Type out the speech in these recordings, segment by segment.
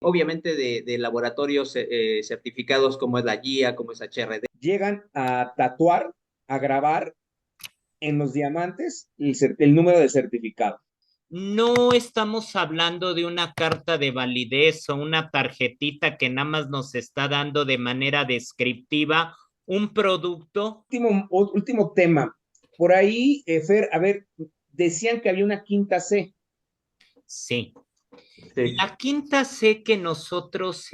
obviamente de laboratorios certificados como es la GIA, como es HRD. Llegan a tatuar, a grabar en los diamantes el número de certificado. No estamos hablando de una carta de validez o una tarjetita que nada más nos está dando de manera descriptiva un producto. Último tema. Por ahí, Fer, a ver, decían que había una quinta C. Sí. Sí. La quinta C que nosotros,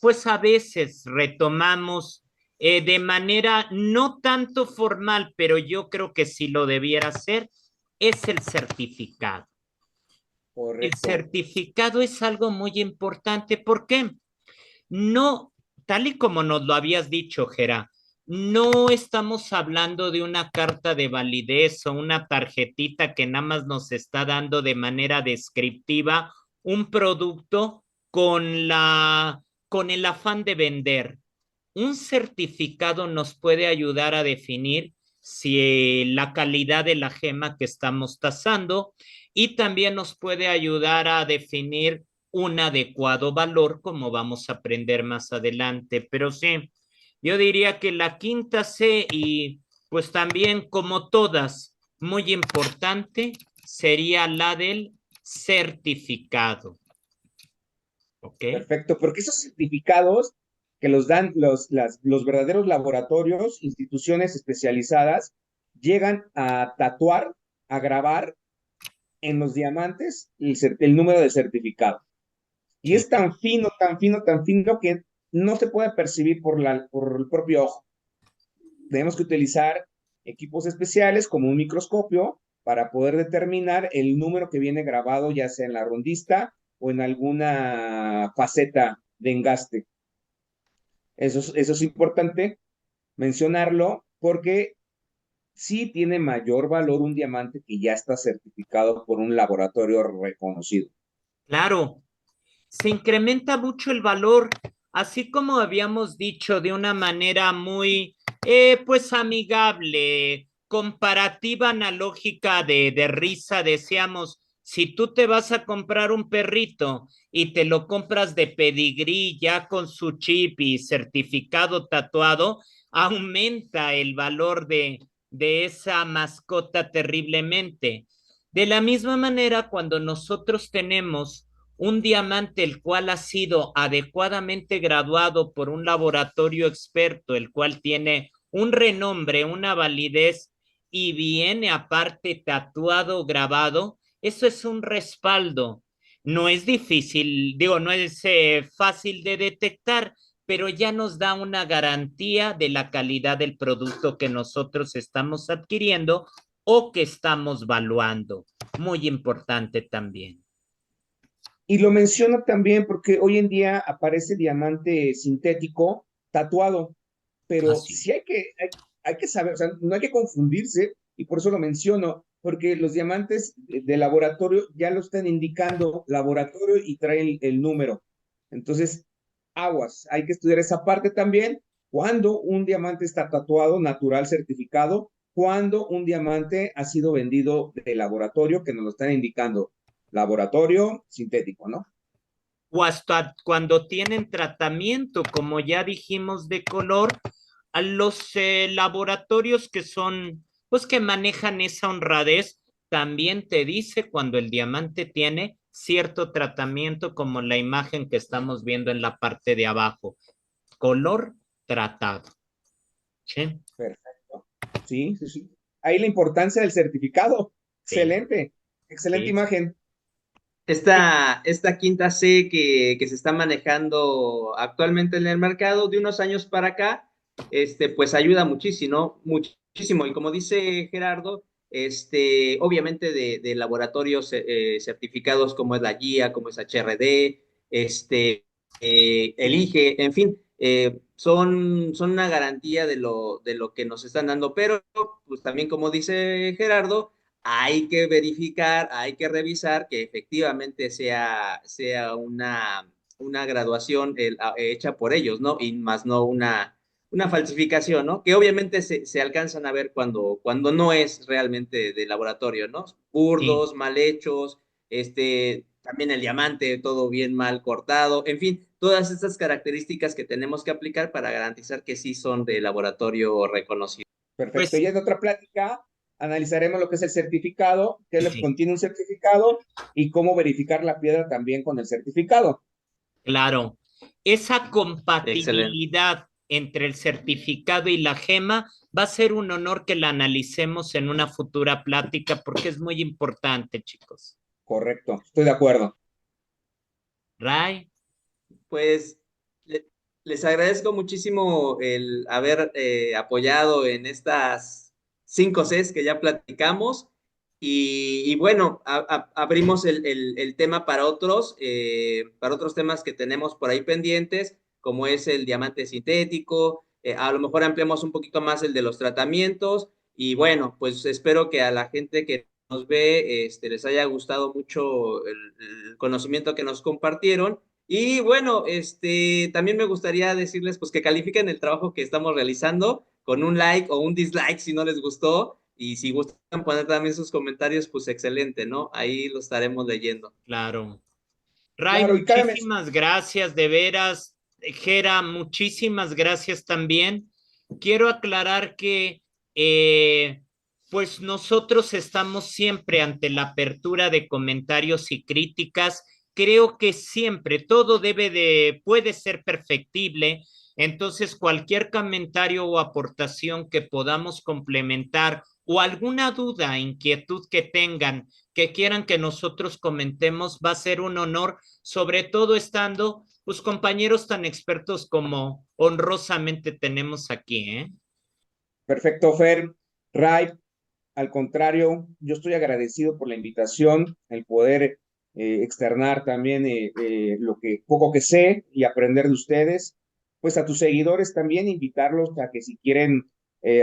pues a veces retomamos de manera no tanto formal, pero yo creo que sí lo debiera ser, es el certificado. El Correcto. certificado es algo muy importante. ¿Por qué? No, tal y como nos lo habías dicho, Gera, no estamos hablando de una carta de validez o una tarjetita que nada más nos está dando de manera descriptiva un producto con el afán de vender. Un certificado nos puede ayudar a definir si la calidad de la gema que estamos tasando y también nos puede ayudar a definir un adecuado valor, como vamos a aprender más adelante. Pero sí, yo diría que la quinta C y pues también como todas, muy importante, sería la del certificado. ¿Ok? Perfecto, porque esos certificados que los dan los verdaderos laboratorios, instituciones especializadas, llegan a tatuar, a grabar en los diamantes el número de certificado. Y Sí. es tan fino, tan fino, tan fino que no se puede percibir por el propio ojo. Tenemos que utilizar equipos especiales como un microscopio para poder determinar el número que viene grabado, ya sea en la rondista o en alguna faceta de engaste. Eso es importante mencionarlo porque sí tiene mayor valor un diamante que ya está certificado por un laboratorio reconocido. Claro, se incrementa mucho el valor, así como habíamos dicho de una manera muy, pues amigable, comparativa, analógica de risa, decíamos, si tú te vas a comprar un perrito y te lo compras de pedigrí ya con su chip y certificado tatuado, aumenta el valor de esa mascota terriblemente. De la misma manera, cuando nosotros tenemos un diamante el cual ha sido adecuadamente graduado por un laboratorio experto, el cual tiene un renombre, una validez y viene aparte tatuado, grabado, eso es un respaldo. No es difícil, digo, no es fácil de detectar, pero ya nos da una garantía de la calidad del producto que nosotros estamos adquiriendo o que estamos valuando. Muy importante también. Y lo menciono también porque hoy en día aparece diamante sintético tatuado, pero Así. sí hay que saber, o sea, no hay que confundirse, y por eso lo menciono, porque los diamantes de laboratorio ya lo están indicando laboratorio y trae el número. Entonces, aguas, hay que estudiar esa parte también, cuando un diamante está tatuado, natural, certificado, cuando un diamante ha sido vendido de laboratorio, que nos lo están indicando laboratorio sintético, ¿no? O hasta cuando tienen tratamiento, como ya dijimos, de color, a los laboratorios que son, pues que manejan esa honradez, también te dice cuando el diamante tiene cierto tratamiento, como la imagen que estamos viendo en la parte de abajo, color tratado. ¿Sí? Perfecto. Sí, sí, sí. Ahí la importancia del certificado. Sí, Excelente, excelente sí. imagen. Esta quinta C que se está manejando actualmente en el mercado de unos años para acá, pues ayuda muchísimo, muchísimo. Y como dice Gerardo, obviamente de laboratorios certificados como es la GIA, como es HRD, el IGE, en fin, son una garantía de lo que nos están dando, pero pues también como dice Gerardo, hay que verificar, hay que revisar que efectivamente sea una graduación hecha por ellos, ¿no? Y más no una falsificación, ¿no? Que obviamente se alcanzan a ver cuando no es realmente de laboratorio, ¿no? Sí. Burdos, mal hechos, también el diamante todo bien mal cortado, en fin, todas estas características que tenemos que aplicar para garantizar que sí son de laboratorio reconocido. Perfecto. Pues Y en otra plática analizaremos lo que es el certificado, qué es lo que sí, contiene un certificado y cómo verificar la piedra también con el certificado. claro. Esa Excelente. compatibilidad entre el certificado y la gema va a ser un honor que la analicemos en una futura plática porque es muy importante, chicos. Correcto, estoy de acuerdo. Ray, Pues le- les agradezco muchísimo el haber apoyado en estas 5 Cs que ya platicamos y bueno, abrimos el tema para otros temas que tenemos por ahí pendientes, como es el diamante sintético, a lo mejor ampliamos un poquito más el de los tratamientos y bueno, pues espero que a la gente que nos ve les haya gustado mucho el conocimiento que nos compartieron. Y bueno, también me gustaría decirles pues que califiquen el trabajo que estamos realizando con un like o un dislike si no les gustó. Y si gustan poner también sus comentarios, pues excelente, ¿no? Ahí lo estaremos leyendo. claro. Ray, Claro, y cada muchísimas gracias, de veras. Jera, muchísimas gracias también. Quiero aclarar que, pues nosotros estamos siempre ante la apertura de comentarios y críticas. Creo que siempre todo puede ser perfectible. Entonces, cualquier comentario o aportación que podamos complementar o alguna duda, inquietud que tengan, que quieran que nosotros comentemos, va a ser un honor, sobre todo estando pues compañeros tan expertos como honrosamente tenemos aquí, ¿eh? perfecto, Fer. Ray, al contrario, yo estoy agradecido por la invitación, el poder externar también lo que poco que sé y aprender de ustedes. Pues a tus seguidores también invitarlos a que si quieren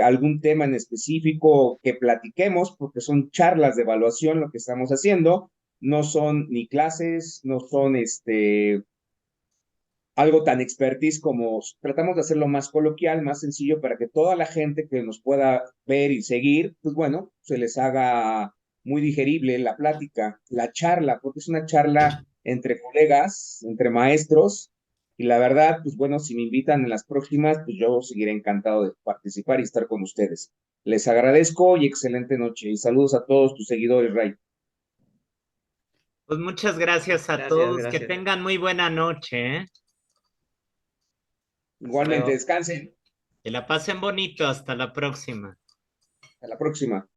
algún tema en específico que platiquemos, porque son charlas de evaluación lo que estamos haciendo, no son ni clases, no son algo tan expertise como tratamos de hacerlo más coloquial, más sencillo para que toda la gente que nos pueda ver y seguir, pues bueno, se les haga muy digerible la plática, la charla, porque es una charla entre colegas, entre maestros, y la verdad, pues bueno, si me invitan en las próximas, pues yo seguiré encantado de participar y estar con ustedes. Les agradezco y excelente noche. Y saludos a todos tus seguidores, Ray. Pues muchas gracias a Gracias, todos, que gracias. tengan muy buena noche, ¿eh? Hasta Igualmente, luego. descansen. Que la pasen bonito, hasta la próxima. Hasta la próxima.